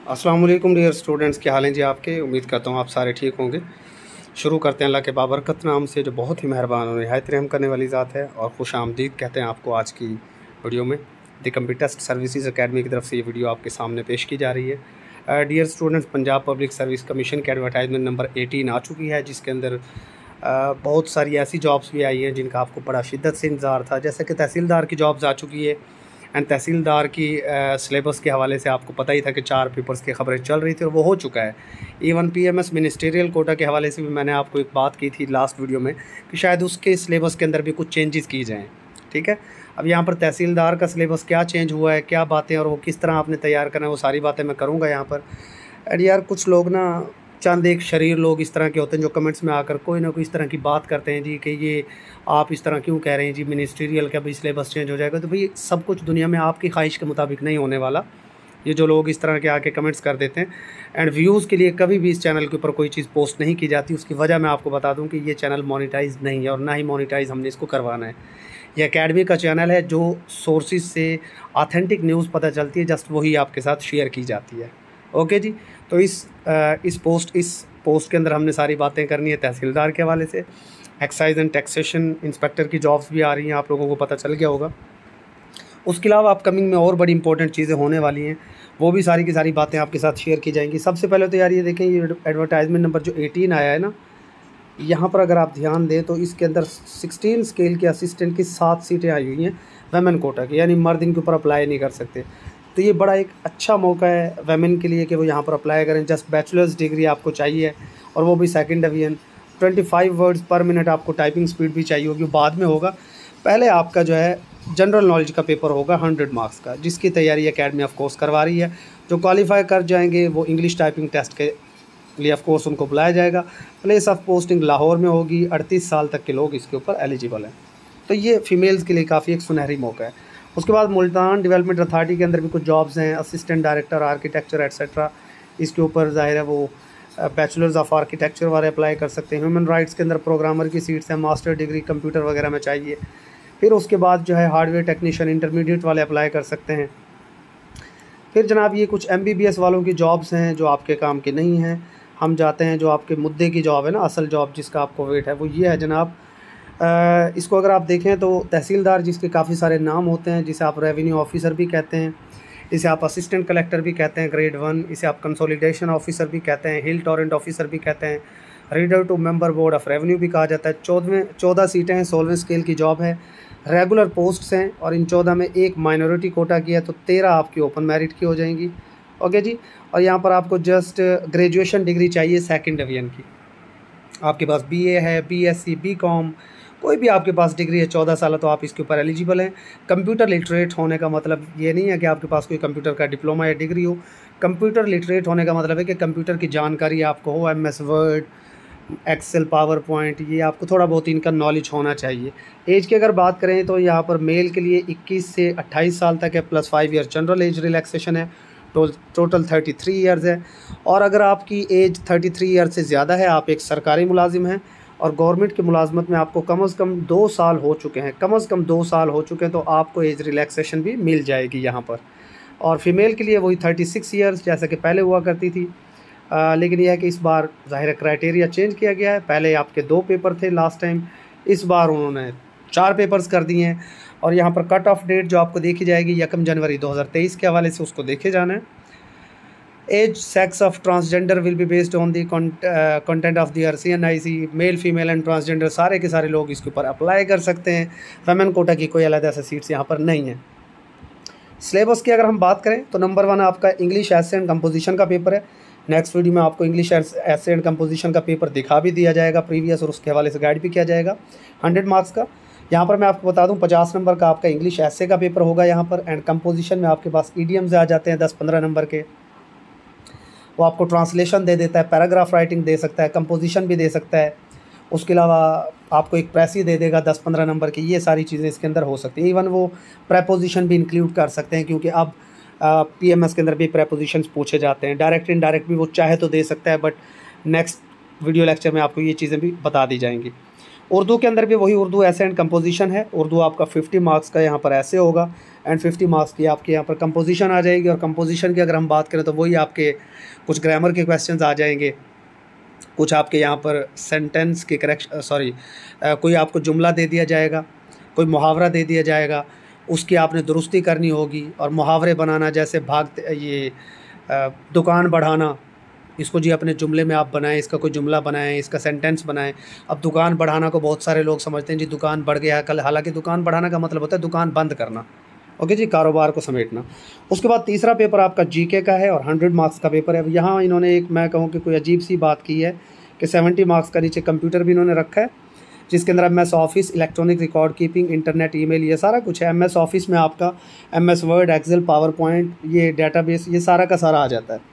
अस्सलाम वालेकुम dear students, क्या हाल हैं जी आपके। उम्मीद करता हूँ आप सारे ठीक होंगे। शुरू करते हैं अल्लाह के बाबरकत नाम से, जो बहुत ही मेहरबान और निहायत रहम करने वाली ज़ात है। और खुश आमदीद कहते हैं आपको आज की वीडियो में। द कंप्यूटर सर्विसेज अकेडमी की तरफ से ये वीडियो आपके सामने पेश की जा रही है। Dear students, Punjab public service commission की एडवर्टाइजमेंट नंबर 18 आ चुकी है, जिसके अंदर बहुत सारी ऐसी जॉब्स भी आई हैं जिनका आपको बड़ा शिद्दत से इंतज़ार था। जैसे कि तहसीलदार की जॉब्स आ चुकी है। एंड तहसीलदार की सिलेबस के हवाले से आपको पता ही था कि 4 पेपर्स की खबरें चल रही थी और वो हो चुका है। इवन पीएमएस मिनिस्टेरियल कोटा के हवाले से भी मैंने आपको एक बात की थी लास्ट वीडियो में कि शायद उसके सिलेबस के अंदर भी कुछ चेंजेस की जाएँ। ठीक है, अब यहाँ पर तहसीलदार का सिलेबस क्या चेंज हुआ है, क्या बातें और वो किस तरह आपने तैयार करना है, वो सारी बातें मैं करूँगा यहाँ पर। एंड यार कुछ लोग ना, चंद एक शरीर लोग इस तरह के होते हैं जो कमेंट्स में आकर कोई ना कोई इस तरह की बात करते हैं जी कि ये आप इस तरह क्यों कह रहे हैं जी, मिनिस्ट्रियल का भी सिलेबस चेंज हो जाएगा। तो भाई सब कुछ दुनिया में आपकी ख्वाहिश के मुताबिक नहीं होने वाला। ये जो लोग इस तरह के आके कमेंट्स कर देते हैं एंड व्यूज़ के लिए कभी भी इस चैनल के ऊपर कोई चीज़ पोस्ट नहीं की जाती। उसकी वजह मैं आपको बता दूं कि ये चैनल मोनेटाइज नहीं है और ना ही मोनेटाइज हमने इसको करवाना है। ये एकेडमी का चैनल है, जो सोर्सेज से ऑथेंटिक न्यूज़ पता चलती है जस्ट वही आपके साथ शेयर की जाती है। ओके जी, तो इस पोस्ट के अंदर हमने सारी बातें करनी है तहसीलदार के हवाले से। एक्साइज एंड टैक्सेशन इंस्पेक्टर की जॉब्स भी आ रही हैं, आप लोगों को पता चल गया होगा। उसके अलावा अपकमिंग में और बड़ी इंपॉर्टेंट चीज़ें होने वाली हैं, वो भी सारी की सारी बातें आपके साथ शेयर की जाएंगी। सबसे पहले तो यार ये देखें, ये एडवर्टाइजमेंट नंबर जो 18 आया है ना, यहाँ पर अगर आप ध्यान दें तो इसके अंदर 16 स्केल के असिस्टेंट की 7 सीटें आई हुई हैं वेमेन कोटा की, यानी मर्द इनके ऊपर अप्लाई नहीं कर सकते। तो ये बड़ा एक अच्छा मौका है वेमेन के लिए कि वो यहाँ पर अप्लाई करें। जस्ट बैचलर्स डिग्री आपको चाहिए और वो भी सेकंड डिवीजन। 25 वर्ड्स पर मिनट आपको टाइपिंग स्पीड भी चाहिए होगी, बाद में होगा। पहले आपका जो है जनरल नॉलेज का पेपर होगा 100 मार्क्स का, जिसकी तैयारी एकेडमी ऑफ कोर्स करवा रही है। जो क्वालिफाई कर जाएंगे वो इंग्लिश टाइपिंग टेस्ट के लिए ऑफ कोर्स उनको बुलाया जाएगा। प्लेस ऑफ पोस्टिंग लाहौर में होगी। 38 साल तक के लोग इसके ऊपर एलिजिबल हैं। तो ये फीमेल्स के लिए काफ़ी एक सुनहरी मौका है। उसके बाद मुल्तान डेवलपमेंट अथॉरिटी के अंदर भी कुछ जॉब्स हैं, असिस्टेंट डायरेक्टर आर्किटेक्चर एट्सेट्रा। इसके ऊपर ज़ाहिर है वो बैचलर्स ऑफ आर्किटेक्चर वाले अप्लाई कर सकते हैं। ह्यूमन राइट्स के अंदर प्रोग्रामर की सीट्स हैं, मास्टर डिग्री कंप्यूटर वगैरह में चाहिए। फिर उसके बाद जो है हार्डवेयर टेक्नीशियन इंटरमीडिएट वाले अप्लाई कर सकते हैं। फिर जनाब ये कुछ MBBS वालों की जॉब्स हैं जो आपके काम की नहीं हैं। हम जाते हैं जो आपके मुद्दे की जॉब है ना, असल जॉब जिसका आपको वेट है, वो ये है जनाब। इसको अगर आप देखें तो तहसीलदार, जिसके काफ़ी सारे नाम होते हैं, जिसे आप रेवेन्यू ऑफिसर भी कहते हैं, इसे आप असिस्टेंट कलेक्टर भी कहते हैं ग्रेड 1, इसे आप कंसोलिडेशन ऑफिसर भी कहते हैं, हिल टॉरेंट ऑफिसर भी कहते हैं, reader to member board of revenue भी कहा जाता है। 14 सीटें हैं, 16वें स्केल की जॉब है, रेगुलर पोस्ट्स हैं और इन 14 में एक माइनॉरिटी कोटा की है, तो 13 आपकी ओपन मेरिट की हो जाएंगी। ओके जी, और यहाँ पर आपको जस्ट ग्रेजुएशन डिग्री चाहिए सेकंड डिवीजन की। आपके पास BA है, BSc, BCom, कोई भी आपके पास डिग्री है 14 साल, तो आप इसके ऊपर एलिजिबल हैं। कंप्यूटर लिटरेट होने का मतलब ये नहीं है कि आपके पास कोई कंप्यूटर का डिप्लोमा या डिग्री हो। कंप्यूटर लिटरेट होने का मतलब है कि कंप्यूटर की जानकारी आपको हो, MS word, excel, PowerPoint, ये आपको थोड़ा बहुत इनका नॉलेज होना चाहिए। एज की अगर बात करें तो यहाँ पर मेल के लिए 21 से 28 साल तक है, plus 5 year general age relaxation है, टोटल 33 ईयर्स है। और अगर आपकी एज 33 ईयर से ज़्यादा है, आप एक सरकारी मुलाजिम हैं और गवर्नमेंट की मुलाजमत में आपको कम से कम 2 साल हो चुके हैं, कम से कम 2 साल हो चुके हैं, तो आपको एज रिलैक्सेशन भी मिल जाएगी यहाँ पर। और फीमेल के लिए वही 36 ईयर्स जैसा कि पहले हुआ करती थी। लेकिन यह है कि इस बार ज़ाहिर क्राइटेरिया चेंज किया गया है। पहले आपके 2 पेपर थे लास्ट टाइम, इस बार उन्होंने 4 पेपर्स कर दिए हैं। और यहाँ पर कट ऑफ डेट जो आपको देखी जाएगी 1 जनवरी 2023 के हवाले से, उसको देखे जाना है। Age sex of transgender will be based on the content of the CNIC। Male female and transgender सारे के सारे लोग इसके ऊपर अप्लाई कर सकते हैं। वेमेन कोटा की कोई अलग ऐसा सीट्स यहाँ पर नहीं है। सिलेबस की अगर हम बात करें तो नंबर 1 आपका इंग्लिश एसे एंड कंपोजिशन का पेपर है। नेक्स्ट वीडियो में आपको इंग्लिश एसे एंड कंपोजिशन का पेपर दिखा भी दिया जाएगा प्रीवियस, और उसके हवाले से गाइड भी किया जाएगा 100 मार्क्स का। यहाँ पर मैं आपको बता दूँ 50 नंबर का आपका इंग्लिश एसे का पेपर होगा यहाँ पर। एंड कंपोजिशन में आपके पास ईडियम्स आ जाते हैं 10-15 नंबर के, वो आपको ट्रांसलेशन दे देता है, पैराग्राफ राइटिंग दे सकता है, कंपोजिशन भी दे सकता है। उसके अलावा आपको एक प्रेस ही दे देगा 10-15 नंबर की। ये सारी चीज़ें इसके अंदर हो सकती हैं। इवन वो प्रेपोजिशन भी इंक्लूड कर सकते हैं, क्योंकि अब PMS के अंदर भी प्रेपोजिशंस पूछे जाते हैं। डायरेक्ट इनडायरेक्ट भी वो चाहे तो दे सकता है, बट नेक्स्ट वीडियो लेक्चर में आपको ये चीज़ें भी बता दी जाएंगी। उर्दू के अंदर भी वही उर्दू एसे एंड कंपोजिशन है। उर्दू आपका 50 मार्क्स का यहाँ पर ऐसे होगा। एंड 50 मार्क्स की आपके यहाँ पर कंपोजिशन आ जाएगी। और कंपोजिशन की अगर हम बात करें तो वही आपके कुछ ग्रामर के क्वेश्चंस आ जाएंगे, कुछ आपके यहाँ पर सेंटेंस के कोई आपको जुमला दे दिया जाएगा, कोई मुहावरा दे दिया जाएगा, उसकी आपने दुरुस्ती करनी होगी। और मुहावरे बनाना, जैसे दुकान बढ़ाना, इसको जी अपने जुमले में आप बनाएं, इसका कोई जुमला बनाएं, इसका सेंटेंस बनाएं। अब दुकान बढ़ाना को बहुत सारे लोग समझते हैं जी दुकान बढ़ गया कल, हालांकि दुकान बढ़ाना का मतलब होता है दुकान बंद करना। ओके जी, कारोबार को समेटना। उसके बाद तीसरा पेपर आपका जीके का है और 100 मार्क्स का पेपर है। यहाँ इन्होंने एक, मैं कहूँ कि कोई अजीब सी बात की है कि 70 मार्क्स का नीचे कंप्यूटर भी इन्होंने रखा है, जिसके अंदर MS office, electronic record keeping, internet, email, ये सारा कुछ है। MS ऑफिस में आपका MS word, excel, PowerPoint, ये डेटाबेस, ये सारा का सारा आ जाता है।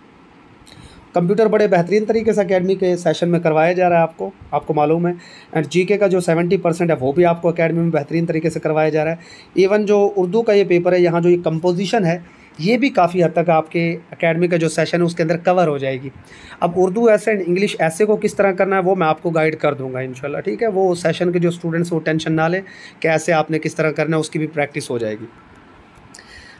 कंप्यूटर बड़े बेहतरीन तरीके से अकेडमी के सेशन में करवाया जा रहा है, आपको मालूम है। एंड जीके का जो 70% है वो भी आपको अकेडमी में बेहतरीन तरीके से करवाया जा रहा है। इवन जो उर्दू का ये पेपर है, यहाँ जो ये कंपोजिशन है, ये भी काफ़ी हद तक आपके अकेडमी का जो सेशन है उसके अंदर कवर हो जाएगी। अब उर्दू ऐसे एंड इंग्लिश ऐसे को किस तरह करना है वो मैं आपको गाइड कर दूंगा इंशाल्लाह, ठीक है। वो सेशन के जो स्टूडेंट्स वो टेंशन ना लें कि ऐसे आपने किस तरह करना है, उसकी भी प्रैक्टिस हो जाएगी।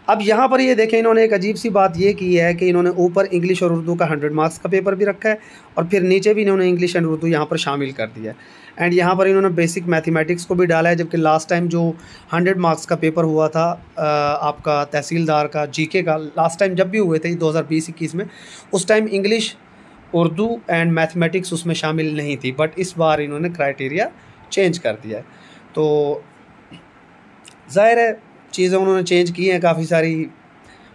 अब यहाँ पर ये देखें, इन्होंने एक अजीब सी बात ये की है कि इन्होंने ऊपर इंग्लिश और उर्दू का 100 मार्क्स का पेपर भी रखा है और फिर नीचे भी इन्होंने इंग्लिश एंड उर्दू यहाँ पर शामिल कर दिया है। एंड यहाँ पर इन्होंने बेसिक मैथमेटिक्स को भी डाला है, जबकि लास्ट टाइम जो 100 मार्क्स का पेपर हुआ था आपका तहसीलदार का जीके का, लास्ट टाइम जब भी हुए थे 2020-21 में, उस time English, Urdu and mathematics उसमें शामिल नहीं थी। बट इस बार इन्होंने क्राइटेरिया चेंज कर दिया है, तो ज़ाहिर है चीज़ें उन्होंने चेंज की हैं काफ़ी सारी,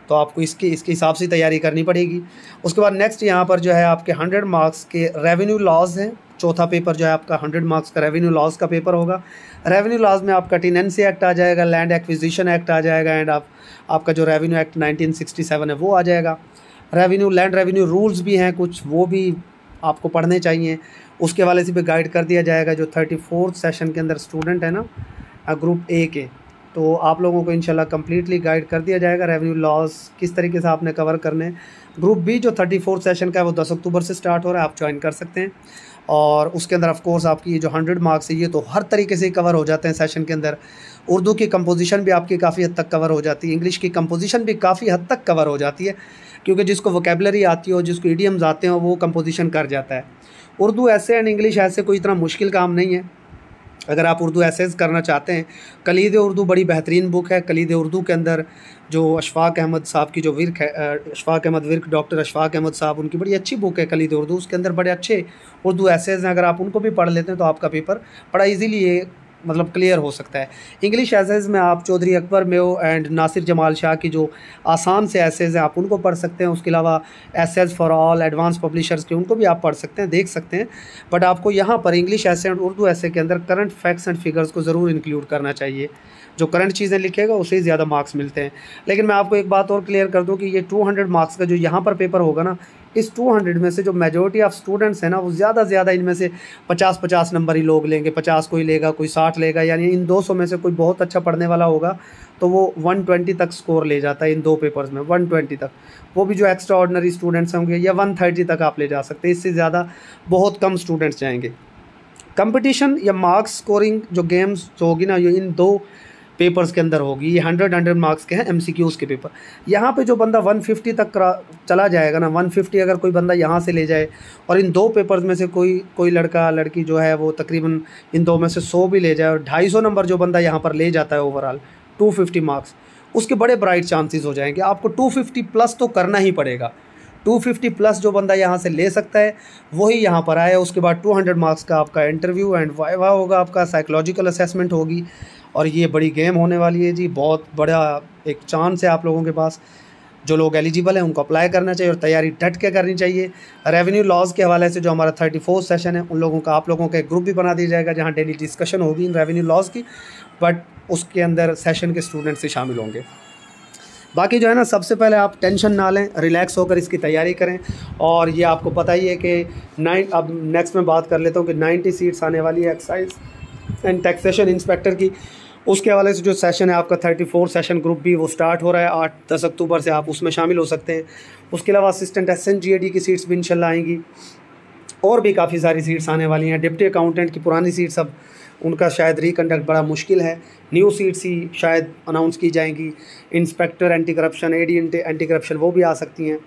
तो आपको इसके हिसाब से तैयारी करनी पड़ेगी। उसके बाद नेक्स्ट यहाँ पर जो है आपके 100 मार्क्स के रेवेन्यू लॉज हैं। चौथा पेपर जो है आपका 100 मार्क्स का रेवेन्यू लॉज का पेपर होगा। रेवेन्यू लॉज में आपका टेनेंसी एक्ट आ जाएगा, लैंड एक्विजिशन एक्ट आ जाएगा, एंड आपका जो रेवेन्यू एक्ट 1967 है वो आ जाएगा। लैंड रेवेन्यू रूल्स भी हैं कुछ, वो भी आपको पढ़ने चाहिए, उसके हवाले से भी गाइड कर दिया जाएगा। जो 34th सेशन के अंदर स्टूडेंट है ना ग्रुप ए के, तो आप लोगों को इंशाल्लाह कम्प्लीटली गाइड कर दिया जाएगा रेवेन्यू लॉस किस तरीके से आपने कवर करने हैं। ग्रुप बी जो 34th सेशन का है वो 10 अक्टूबर से स्टार्ट हो रहा है, आप ज्वाइन कर सकते हैं। और उसके अंदर ऑफ कोर्स आपकी ये जो 100 मार्क्स है ये तो हर तरीके से कवर हो जाते हैं सेशन के अंदर। उर्दू की कंपोजिशन भी आपकी काफ़ी हद तक कवर हो जाती है, इंग्लिश की कंपोजिशन भी काफ़ी हद तक कवर हो जाती है, क्योंकि जिसको वोकेबलरी आती हो, जिसको इडियम्स आते हैं, वो कंपोजिशन कर जाता है। उर्दू ऐसे एंड इंग्लिश ऐसे कोई इतना मुश्किल काम नहीं है। अगर आप उर्दू एसेस करना चाहते हैं, कलीद उर्दू बड़ी बेहतरीन बुक है। कलीद उर्दू के अंदर जो अशफाक अहमद साहब की जो विर्क है, डॉक्टर अशफाक अहमद साहब, उनकी बड़ी अच्छी बुक है कलीद उर्दू। उसके अंदर बड़े अच्छे उर्दू एसेस हैं, अगर आप उनको भी पढ़ लेते हैं तो आपका पेपर बड़ा इजीली ये मतलब क्लियर हो सकता है। इंग्लिश एसेस में आप चौधरी अकबर मेओ एंड नासिर जमाल शाह की जो आसान से एसेस हैं आप उनको पढ़ सकते हैं। उसके अलावा access for all advance publishers के, उनको भी आप पढ़ सकते हैं, देख सकते हैं। बट आपको यहाँ पर इंग्लिश एसे और उर्दू एसे के अंदर करंट फैक्ट्स एंड फिगर्स को ज़रूर इंक्लूड करना चाहिए। जो करंट चीज़ें लिखेगा उसे ही ज़्यादा मार्क्स मिलते हैं। लेकिन मैं आपको एक बात और क्लियर कर दूँ कि ये 200 मार्क्स का जो यहाँ पर पेपर होगा ना, इस 200 में से जो मेजॉरिटी ऑफ स्टूडेंट्स हैं ना, वो ज़्यादा से ज़्यादा इनमें से 50-50 नंबर ही लोग लेंगे। 50 कोई लेगा, कोई 60 लेगा, यानी इन 200 में से कोई बहुत अच्छा पढ़ने वाला होगा तो वो 120 तक स्कोर ले जाता है इन 2 पेपर्स में, 120 तक। वो भी जो एक्स्ट्रा ऑर्डिनरी स्टूडेंट्स होंगे, या 130 तक आप ले जा सकते हैं, इससे ज़्यादा बहुत कम स्टूडेंट्स जाएंगे। कंपटीशन या मार्क्स स्कोरिंग जो गेम्स जो होगी ना, ये इन 2 पेपर्स के अंदर होगी। ये 100 मार्क्स के हैं MCQs के पेपर। यहाँ पे जो बंदा 150 तक चला जाएगा ना, 150 अगर कोई बंदा यहाँ से ले जाए और इन 2 पेपर्स में से कोई लड़का लड़की जो है वो तकरीबन इन 2 में से 100 भी ले जाए, और 250 नंबर जो बंदा यहाँ पर ले जाता है ओवरऑल 250 मार्क्स, उसके बड़े ब्राइट चांसेस हो जाएंगे। आपको 250 प्लस तो करना ही पड़ेगा। 250 प्लस जो बंदा यहाँ से ले सकता है वही यहाँ पर आए। उसके बाद 200 मार्क्स का आपका इंटरव्यू एंड वाइवा होगा, आपका साइकोलॉजिकल असेसमेंट होगी, और ये बड़ी गेम होने वाली है जी। बहुत बड़ा एक चांस है आप लोगों के पास। जो लोग एलिजिबल हैं उनको अप्लाई करना चाहिए और तैयारी डट के करनी चाहिए। रेवेन्यू लॉज के हवाले से जो हमारा 34th सेशन है, उन लोगों का आप लोगों का एक ग्रुप भी बना दिया जाएगा जहाँ डेली डिस्कशन होगी इन रेवेन्यू लॉज की, बट उसके अंदर सेशन के स्टूडेंट्स से शामिल होंगे। बाकी जो है ना, सबसे पहले आप टेंशन ना लें, रिलैक्स होकर इसकी तैयारी करें। और ये आपको पता ही है कि अब नेक्स्ट में बात कर लेता हूँ कि 90 सीट्स आने वाली है एक्साइज एंड टैक्सेशन इंस्पेक्टर की। उसके हवाले से जो सेशन है आपका 34 सेशन ग्रुप बी, वो स्टार्ट हो रहा है 8-10 अक्टूबर से, आप उसमें शामिल हो सकते हैं। उसके अलावा असिस्टेंट SNGAD की सीट्स भी इंशाल्लाह आएंगी, और भी काफ़ी सारी सीट्स आने वाली हैं। डिप्टी अकाउंटेंट की पुरानी सीट्स अब उनका शायद रिकंडक्ट बड़ा मुश्किल है। न्यू सीट्स ही शायद अनाउंस की जाएंगी। Inspector anti corruption, AD anti corruption वो भी आ सकती हैं।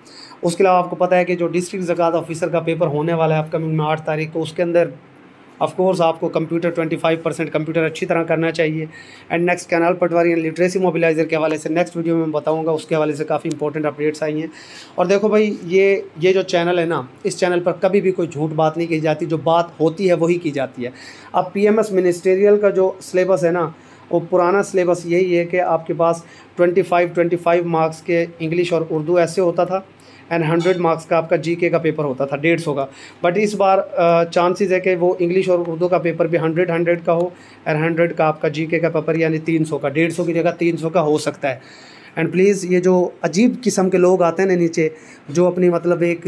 उसके अलावा आपको पता है कि जो डिस्ट्रिक्ट ज़कात ऑफिसर का पेपर होने वाला है अपकमिंग में 8 तारीख को, उसके अंदर ऑफ कोर्स आपको कंप्यूटर 25% कंप्यूटर अच्छी तरह करना चाहिए। And next canal patwari and literacy mobiliser के हवाले से नेक्स्ट वीडियो में बताऊंगा, उसके हवाले से काफ़ी इंपॉर्टेंट अपडेट्स आई हैं। और देखो भाई, ये जो चैनल है ना, इस चैनल पर कभी भी कोई झूठ बात नहीं की जाती, जो बात होती है वही की जाती है। अब PMS मिनिस्टेरियल का जो सिलेबस है ना, वो पुराना सिलेबस यही है कि आपके पास 25 मार्क्स के इंग्लिश और उर्दू ऐसे होता था एंड 100 मार्क्स का आपका GK का पेपर होता था, 150 का। बट इस बार चांसेस है कि वो इंग्लिश और उर्दू का पेपर भी 100 का हो और 100 का आपका GK का पेपर यानी 300 का, 150 की जगह 300 का हो सकता है। एंड प्लीज़ ये जो अजीब किस्म के लोग आते हैं ना नीचे, जो अपनी मतलब एक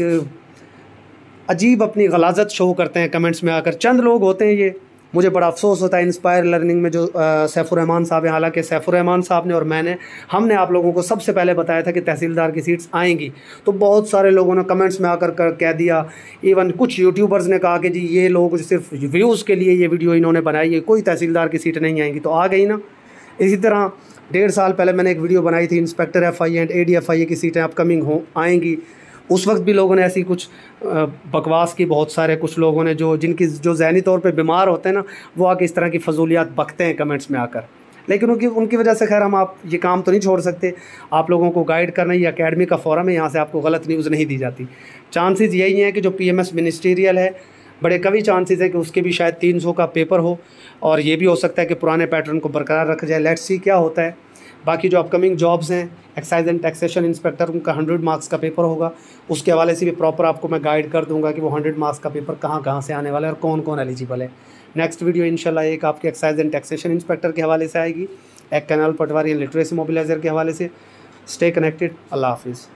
अजीब अपनी गलाजत शो करते हैं कमेंट्स में आकर, चंद लोग होते हैं ये। मुझे बड़ा अफसोस होता है इंस्पायर लर्निंग में जो सैफुर्रहमान साहब हैं, हालांकि सैफुर्रहमान साहब ने और हमने आप लोगों को सबसे पहले बताया था कि तहसीलदार की सीट्स आएंगी, तो बहुत सारे लोगों ने कमेंट्स में आकर कह दिया। इवन कुछ यूट्यूबर्स ने कहा कि जी ये लोग सिर्फ व्यूज़ के लिए ये वीडियो इन्होंने बनाई है, कोई तहसीलदार की सीट नहीं आएंगी। तो आ गई ना। इसी तरह 1.5 साल पहले मैंने एक वीडियो बनाई थी, inspector FIA and AD FIA की सीटें अपकमिंग आएंगी। उस वक्त भी लोगों ने ऐसी कुछ बकवास की, बहुत सारे कुछ लोगों ने जो ज़हनी तौर पे बीमार होते हैं ना, वो आके इस तरह की फजूलियात बकते हैं कमेंट्स में आकर। लेकिन उनकी वजह से खैर हम आप ये काम तो नहीं छोड़ सकते। आप लोगों को गाइड करना, ये अकेडमी का फोरम है, यहाँ से आपको गलत न्यूज़ नहीं दी जाती। चांसेस यही हैं कि जो PMS मिनिस्टीरियल है, बड़े कभी चांसेस है कि उसके भी शायद 300 का पेपर हो, और ये भी हो सकता है कि पुराने पैटर्न को बरकरार रखा जाए। लेट्स सी क्या होता है। बाकी जो अपकमिंग जॉब्स हैं, एक्साइज एंड टैक्सेशन इंस्पेक्टर, उनका 100 मार्क्स का पेपर होगा। उसके हवाले से भी प्रॉपर आपको मैं गाइड कर दूंगा कि वो 100 मार्क्स का पेपर कहाँ से आने वाला है और कौन कौन एलिजिबल है। नेक्स्ट वीडियो इंशाल्लाह एक आपके एक्साइज एंड टैक्सेशन इंस्पेक्टर के हवाले से आएगी, एक कैनाल पटवारी लिटरेसी मोबिलाइज़र के हवाले से। Stay connected. अल्लाह हाफिज़।